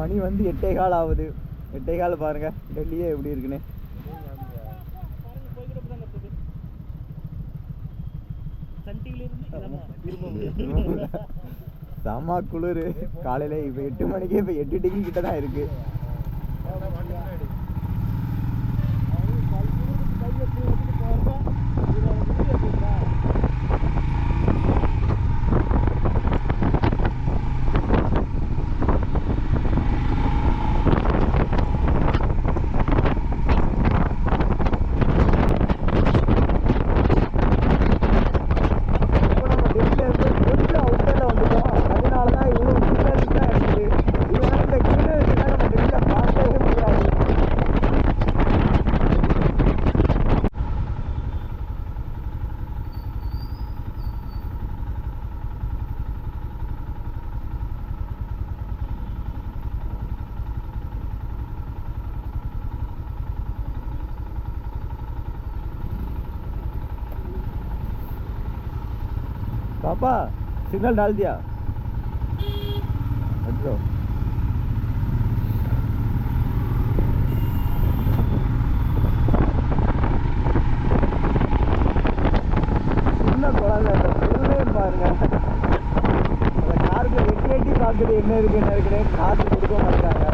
மணி வந்து 8:15 ஆகுது. 8:15 பாருங்க டெல்லியே எப்படி இருக்குன்னு. செம குளிர் காலையில. இப்போ 8 மணிக்கே இப்போ 8 டிகிரி கிட்ட தான் இருக்கு. पापा सिग्नल डाल दिया. अच्छा பாருங்க காருக்கு எட்டி பார்க்குது என்ன இருக்குன்னு காசு கொடுக்க மாட்டாங்க.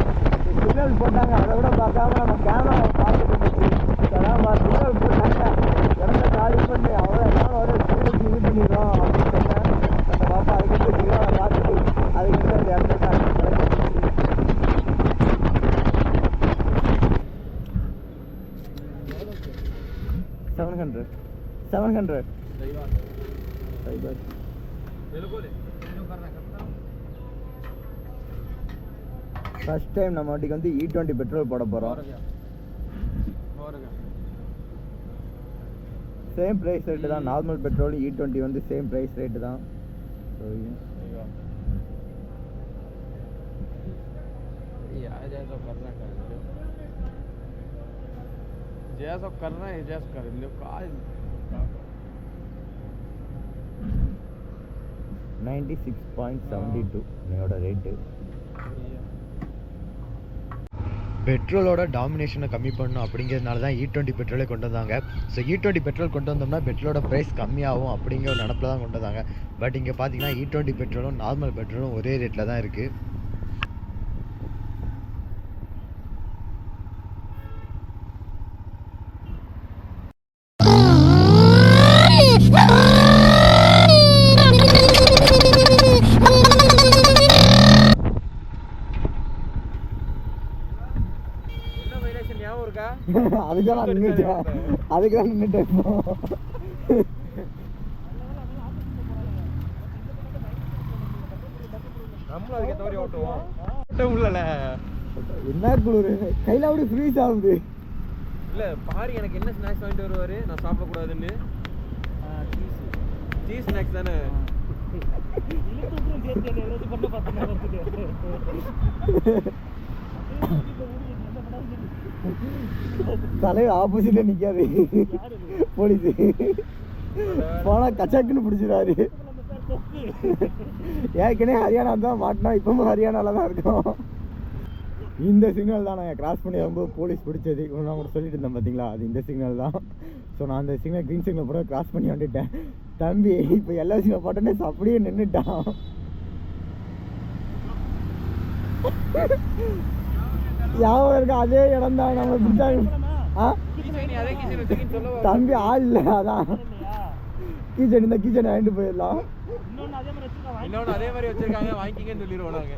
சிக்னல் போட்டாங்க அதை விட பார்க்காம நம்ம கேமரா பார்த்துட்டு இருந்துச்சு. அதான் சிக்னல் போட்டாங்க இறந்த காலி பண்ணி அவ்வளோ எல்லாம் ஒரு ஸ்டூடெண்ட் இது பண்ணிடுறோம் அப்படின்னு சொன்னேன். அந்த பாப்பா அதுக்கிட்ட சிக்னலை பார்த்துட்டு அதுக்கிட்ட அந்த இறந்துட்டாங்க. 700 ஃபர்ஸ்ட் டைம் நம்ம வண்டிக்கு வந்து E20 பெட்ரோல் போட போகிறோம். சேம் ப்ரைஸ் ரேட்டு தான். நார்மல் பெட்ரோல் E20 வந்து சேம் ப்ரைஸ் ரேட்டு தான். जैसा करना है जैसा कर लो का 96.72 என்னோட ரேட்டு. பெட்ரோலோட டாமினேஷனை கம்மி பண்ணணும் அப்படிங்கிறதுனால தான் E20 பெட்ரோலே கொண்டு வந்தாங்க. ஸோ E20 பெட்ரோல் கொண்டு வந்தோம்னா பெட்ரோலோட ப்ரைஸ் கம்மியாகும் அப்படிங்கிற ஒரு நினப்பில் தான் கொண்டு வந்தாங்க. பட் இங்கே பார்த்தீங்கன்னா E20 பெட்ரோலும் நார்மல் பெட்ரோலும் ஒரே ரேட்டில் தான் இருக்குது. அதுதான் நின்றுட்டேன். என்ன குளிர் கையில அப்படி ஃப்ரீஸ் ஆகுது. இல்ல பாரு எனக்கு என்ன ஸ்நாக்ஸ் வாங்கிட்டு வருவாரு நான் சாப்பிட கூடாதுன்னு. சீஸ் ஸ்நாக்ஸ் தானே. தலைவர் ஆப்போசிட்ல நிக்காது போலீஸ். போனா கச்சாக்குன்னு பிடிச்சிடாரு. ஏற்கனவே ஹரியானா தான் மாட்டினா இப்பவும் ஹரியானால தான் இருக்கோம். இந்த சிக்னல் தான் நாங்கள் கிராஸ் பண்ணி வரும்போது போலீஸ் பிடிச்சது. நான் கூட சொல்லிட்டு இருந்தேன் பார்த்தீங்களா, அது இந்த சிக்னல் தான். ஸோ நான் அந்த சிக்னல் க்ரீன் சிக்னல் போட கிராஸ் பண்ணி வந்துட்டேன். தம்பி இப்போ எல்லா சிக்னல் போட்டோன்னே அப்படியே நின்றுட்டான். யாவும் இருக்கா அதே இடம் தான் நம்ம பிடிச்சாங்க. தம்பி ஆள் இல்லை அதான் கீச்சன். இந்த கீச்சனை வாங்கிட்டு போயிடலாம். இன்னொன்று அதே மாதிரி வச்சிருக்காங்க வாங்கிக்கங்கன்னு சொல்லிடுவோம் நாங்க.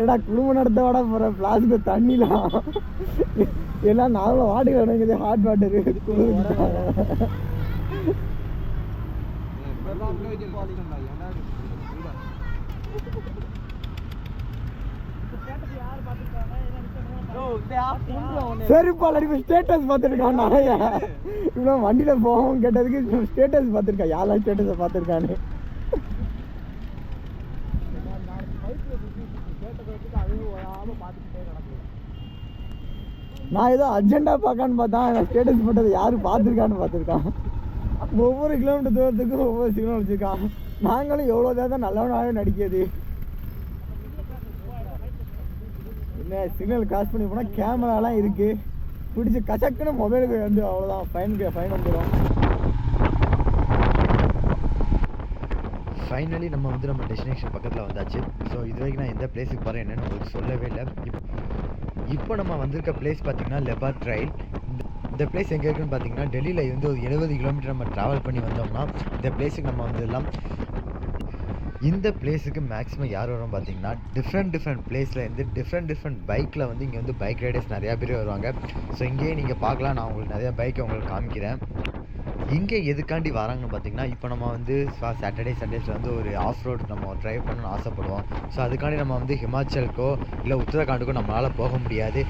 ஏடா குடும்பம் நடத்த விட போற பிளாஸ்க்கு தண்ணிலாம் எல்லாம் நாங்களும் வாட்டர் கிடைக்குது. ஹாட் வாட்டரு செருப்பால் அடிப்ப ஸ்டேட்டஸ் பார்த்துருக்கான். நிறைய இவ்வளோ வண்டியில போவோம் கேட்டதுக்கு ஸ்டேட்டஸ் பார்த்துருக்கா. யாரெல்லாம் ஸ்டேட்டஸை பார்த்துருக்கானு. நான் ஏதோ அர்ஜென்டா பார்க்கான்னு பார்த்தா நான் ஸ்டேட்டஸ் போட்டது யாரு பார்த்துருக்கான்னு பார்த்துருக்கான். ஒவ்வொரு கிலோமீட்டர் தூரத்துக்கும் ஒவ்வொரு சிக்னல் வச்சுருக்கான். நாங்களும் எவ்வளோ தான் நல்லவனாகவே நடிக்கிறது. என்ன சிக்னல் கிராஸ் பண்ணி போனால் கேமராலாம் இருக்குது, பிடிச்சி கசக்குன்னு மொபைலுக்கு வந்து அவ்வளோதான் ஃபைன் வந்துடும். ஃபைனலி நம்ம வந்து நம்ம டெஸ்டினேஷன் பக்கத்தில் வந்தாச்சு. ஸோ இது வரைக்கும் நான் எந்த பிளேஸுக்கு போகிறேன் என்னென்னு உங்களுக்கு சொல்லவே இல்லை. இப்போ நம்ம வந்திருக்க பிளேஸ் பார்த்திங்கன்னா லெபார்ட் ட்ரைல். இந்த பிளேஸ் எங்கே இருக்குன்னு பார்த்தீங்கன்னா டெல்லியில் இருந்து ஒரு 70 கிலோமீட்டர் நம்ம ட்ராவல் பண்ணி வந்தோம்னா இந்த பிளேஸுக்கு நம்ம வந்துடலாம். இந்த பிளேஸுக்கு மேக்ஸிமம் யார் வரும் பார்த்தீங்கன்னா டிஃப்ரெண்ட் பிளேஸில் இருந்து டிஃப்ரெண்ட் பைக்கில் வந்து இங்கே வந்து பைக் ரைடர்ஸ் நிறையா பேர் வருவாங்க. ஸோ இங்கேயே நீங்கள் பார்க்கலாம், நான் உங்களுக்கு நிறையா பைக்கை உங்களுக்கு காமிக்கிறேன். இங்கே எதுக்காண்டி வராங்கன்னு பார்த்தீங்கன்னா, இப்போ நம்ம வந்து சாட்டர்டே சண்டேஸில் வந்து ஒரு ஆஃப் ரோட் நம்ம ட்ரைவ் பண்ணணும்னு ஆசைப்படுவோம். ஸோ அதுக்காண்டி நம்ம வந்து ஹிமாச்சலுக்கோ இல்லை உத்தரகாண்டுக்கோ நம்மளால் போக முடியாது.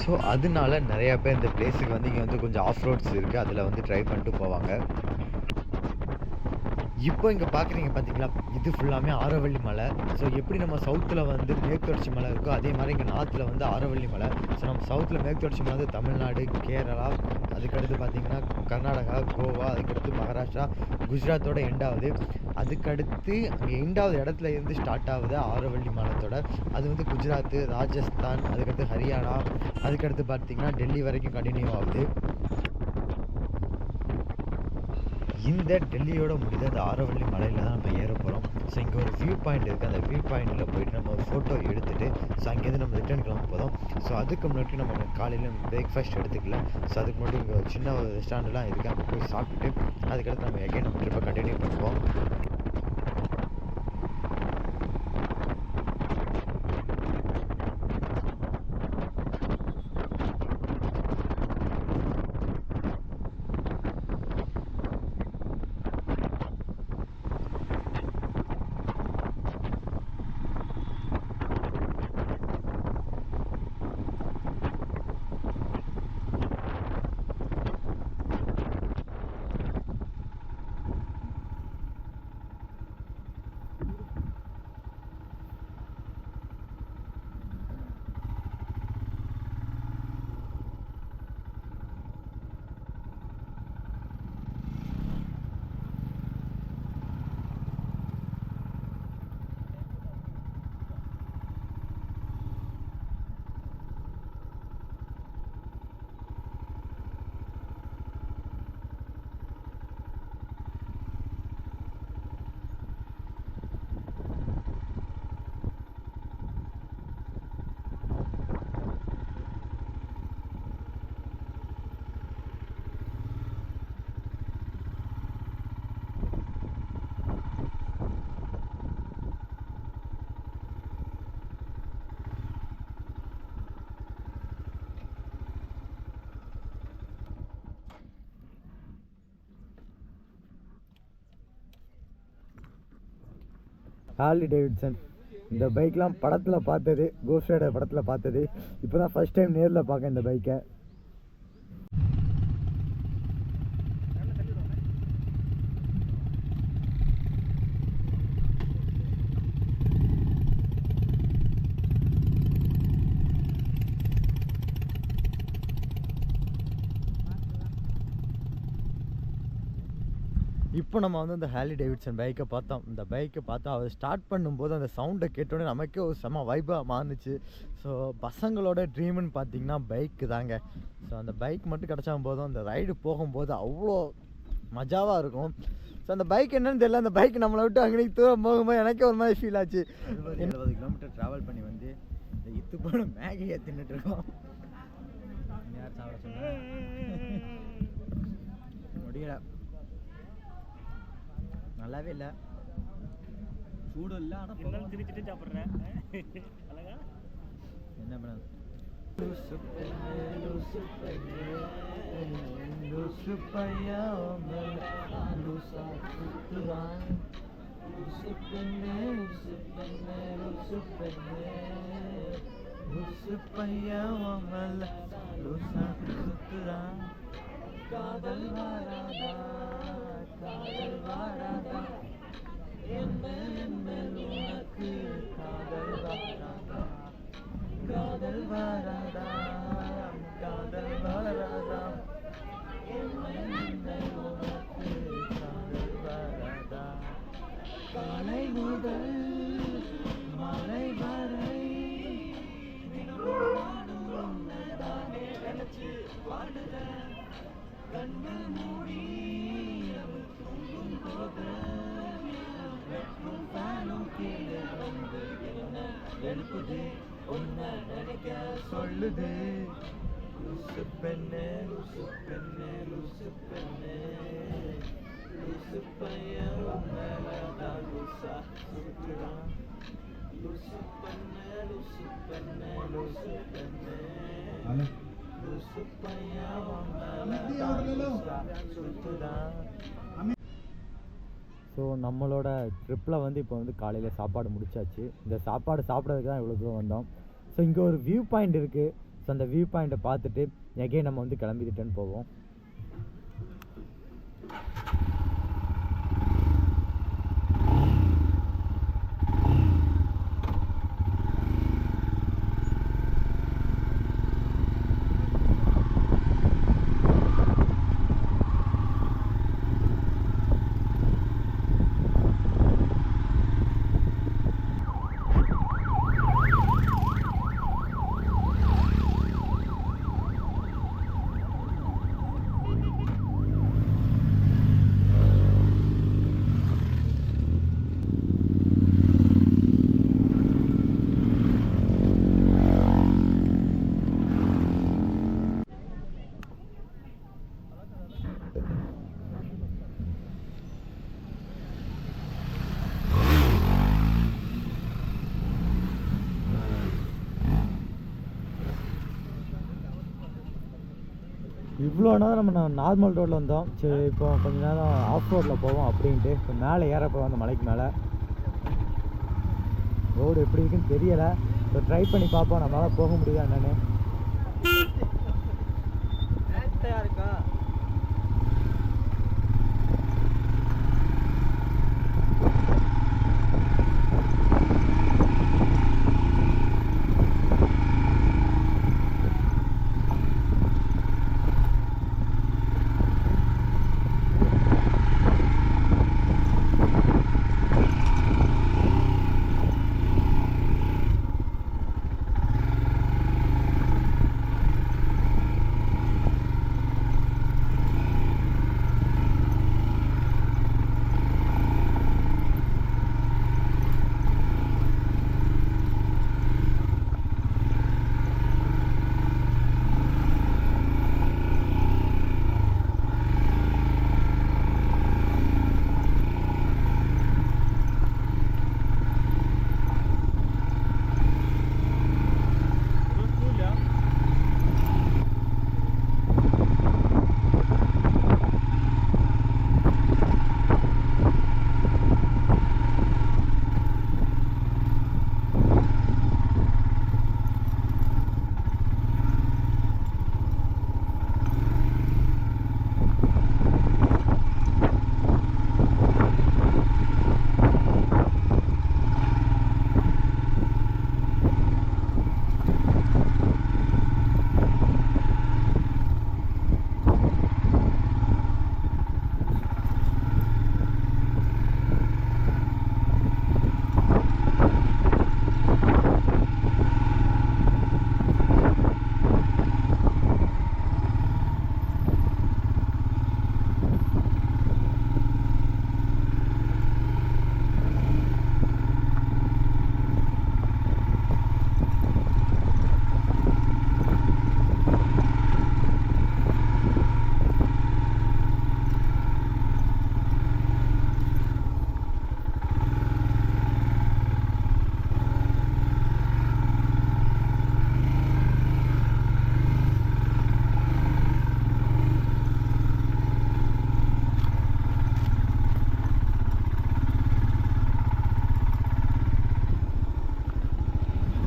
ஸோ அதனால நிறையா பேர் இந்த பிளேஸுக்கு வந்து இங்கே வந்து கொஞ்சம் ஆஃப் ரோட்ஸ் இருக்குது, அதில் வந்து ட்ரைவ் பண்ணிட்டு போவாங்க. இப்போ இங்கே பார்க்குறீங்க பார்த்தீங்களா, இது ஃபுல்லாமே ஆரவள்ளி மலை. ஸோ எப்படி நம்ம சவுத்தில் வந்து மேற்கு தொடர்ச்சி மலை இருக்கோ அதே மாதிரி இங்கே நார்த்தில் வந்து ஆரவள்ளி மலை. ஸோ நம்ம சவுத்தில் மேற்கு தொடர்ச்சி மலை வந்து தமிழ்நாடு, கேரளா, அதுக்கடுத்து பார்த்திங்கன்னா கர்நாடகா, கோவா, அதுக்கடுத்து மகாராஷ்டிரா, குஜராத்தோட எண்டாவது. அதுக்கடுத்து அங்கே எண்டாவது இடத்துல இருந்து ஸ்டார்ட் ஆகுது ஆரவள்ளி மலத்தோட. அது வந்து குஜராத்து, ராஜஸ்தான், அதுக்கடுத்து ஹரியானா, அதுக்கடுத்து பார்த்திங்கன்னா டெல்லி வரைக்கும் கண்டினியூ ஆகுது. இந்த டெல்லியோட முடிஞ்ச அந்த ஆரவள்ளி மலையில் தான் நம்ம ஏற போகிறோம். ஸோ இங்கே ஒரு வியூ பாயிண்ட் இருக்குது, அந்த வியூ பாயிண்டில் போயிட்டு நம்ம ஒரு ஃபோட்டோ எடுத்துகிட்டு ஸோ அங்கேருந்து நம்ம ரிட்டர்ன் கிளம்ப போதும். ஸோ அதுக்கு முன்னாடி நம்ம காலையில் பிரேக்ஃபாஸ்ட் எடுத்துக்கலாம். ஸோ அதுக்கு முன்னாடி இங்கே ஒரு சின்ன ஒரு ரெஸ்டாரண்ட்லாம் இருக்குது, அங்கே போய் சாப்பிட்டுட்டு அதுக்கடுத்து நம்ம எகைன் நம்ம ட்ரிப்பை கண்டினியூ பண்ணுவோம். ஹார்லி டேவிட்சன் இந்த பைக்லாம் படத்தில் பார்த்தது, கோஸ்ட் ரைடர் படத்தில் பார்த்தது. இப்போ தான் ஃபஸ்ட் டைம் நேரில் பார்க்க இந்த பைக்கை. இப்போ நம்ம வந்து இந்த ஹார்லி டேவிட்சன் பைக்கை பார்த்தோம். இந்த பைக்கை பார்த்தா அவர் ஸ்டார்ட் பண்ணும்போது அந்த சவுண்டை கேட்டோடனே நமக்கே ஒரு செம வைப்பாக மாறுச்சு. ஸோ பசங்களோட ட்ரீம்னு பார்த்தீங்கன்னா பைக்கு தாங்க. ஸோ அந்த பைக் மட்டும் கிடச்சா போதும், அந்த ரைடு போகும்போது அவ்வளோ மஜாவாக இருக்கும். ஸோ அந்த பைக் என்னன்னு தெரியல, அந்த பைக் நம்மளை விட்டு அங்கே தூரம் போகும்போது எனக்கே ஒரு மாதிரி ஃபீல் ஆச்சு. 70 கிலோமீட்டர் ட்ராவல் பண்ணி வந்து இந்த இத்து போன மேகியை தின்னுட்டு இருக்கோம். யார் சாப்பிட சொன்னா முடியல, நல்லாவே இல்லை, சூடும் இல்லை. ஆனால் திரிச்சிட்டு சாப்பிட்றேன். என்ன பண்ண காதல் வாராதா, காதல் வாராதா, உனக்கு காதல் வாராதா, காதல் வாராதா. கண்கள் மூடி அவள் தூங்கும் போது வெற்றும் ஃபேனும் கீழே வந்து என்ன எழுப்புது உன்னை நினைக்க சொல்லுது லூசு பெண்ணே லூசு பெண்ணே லூசு பெண்ணே லூசு பையன் மேலதான் லூசா சுற்றுறான் லூசு பெண்ணே லூசு பெண்ணே லூசு பெண்ணே லூசு பையன் மேலதான் லூசா சுற்றுறான். ஸோ நம்மளோட ட்ரிப்பில் வந்து இப்போ வந்து காலையில் சாப்பாடு முடிச்சாச்சு. இந்த சாப்பாடு சாப்பிட்றதுக்கு தான் இவ்வளோ தூரம் வந்தோம். ஸோ இங்கே ஒரு வியூ பாயிண்ட் இருக்குது. ஸோ அந்த வியூ பாயிண்ட்டை பார்த்துட்டு எகைன் நம்ம வந்து கிளம்பி ரிட்டர்ன் போவோம். இவ்வளோ நேரம் நம்ம நார்மல் ரோட்டில் வந்தோம். சரி இப்போ கொஞ்ச நேரம் ஆஃப் ரோட்டில் போவோம் அப்படின்ட்டு இப்போ மேலே ஏற போவோம். அந்த மலைக்கு மேலே ரோடு எப்படி இருக்குன்னு தெரியலை. இப்போ ட்ரை பண்ணி பார்ப்போம் நம்மளால் போக முடியுதா என்னன்னு. இருக்கா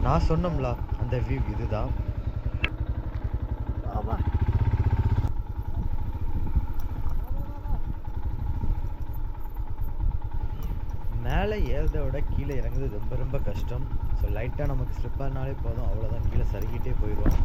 நான் சொன்னோம்ல அந்த வியூ இதுதான். மேலே ஏறதை விட கீழே இறங்குறது ரொம்ப ரொம்ப கஷ்டம். ஸோ லைட்டாக நமக்கு ஸ்லிப் ஆனாலே போதும், அவ்வளோதான், கீழே சறுக்கிட்டே போயிடுவோம்.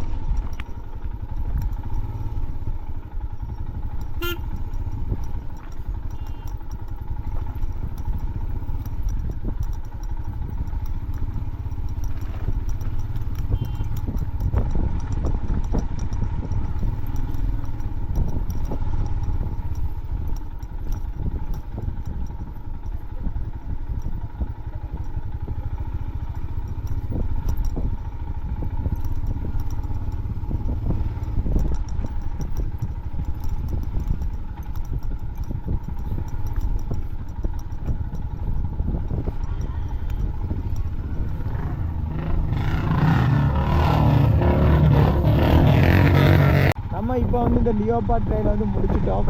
நம்ம இப்போ வந்து இந்த லியோபார்ட் ட்ரெயிலை வந்து முடிச்சிட்டோம்.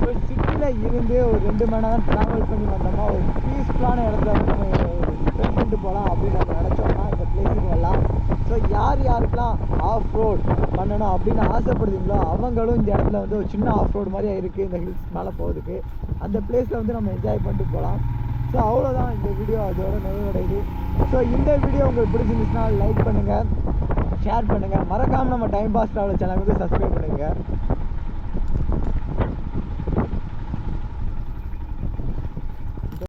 ஸோ சிட்டியில் இருந்து ஒரு 2 மணி நேரம் ட்ராவல் பண்ணி வந்தோமா ஒரு பீஸ்ஃபுல்லான இடத்துல வந்து நம்ம ஸ்பெண்ட் பண்ணிட்டு போகலாம் அப்படின்னு நம்ம நினச்சோம்னா இந்த பிளேஸுக்கு வரலாம். ஸோ யாருக்கெல்லாம் ஆஃப் ரோட் பண்ணணும் அப்படின்னு ஆசைப்படுறீங்களோ அவங்களும் இந்த இடத்துல வந்து ஒரு சின்ன ஆஃப் ரோடு மாதிரியே இருக்குது இந்த ஹில்ஸ் மேலே போகிறதுக்கு. அந்த பிளேஸில் வந்து நம்ம என்ஜாய் பண்ணிட்டு போகலாம். ஸோ அவ்வளோதான் இந்த வீடியோ அதோட நிறைவடையுது. ஸோ இந்த வீடியோ உங்களுக்கு பிடிச்சிருந்துச்சுன்னா லைக் பண்ணுங்கள், ஷேர் பண்ணுங்கள், மறக்காமல் நம்ம டைம் பாஸ் ட்ராவல் சேனல் வந்து சப்ஸ்கிரைப் பண்ணுங்கள்.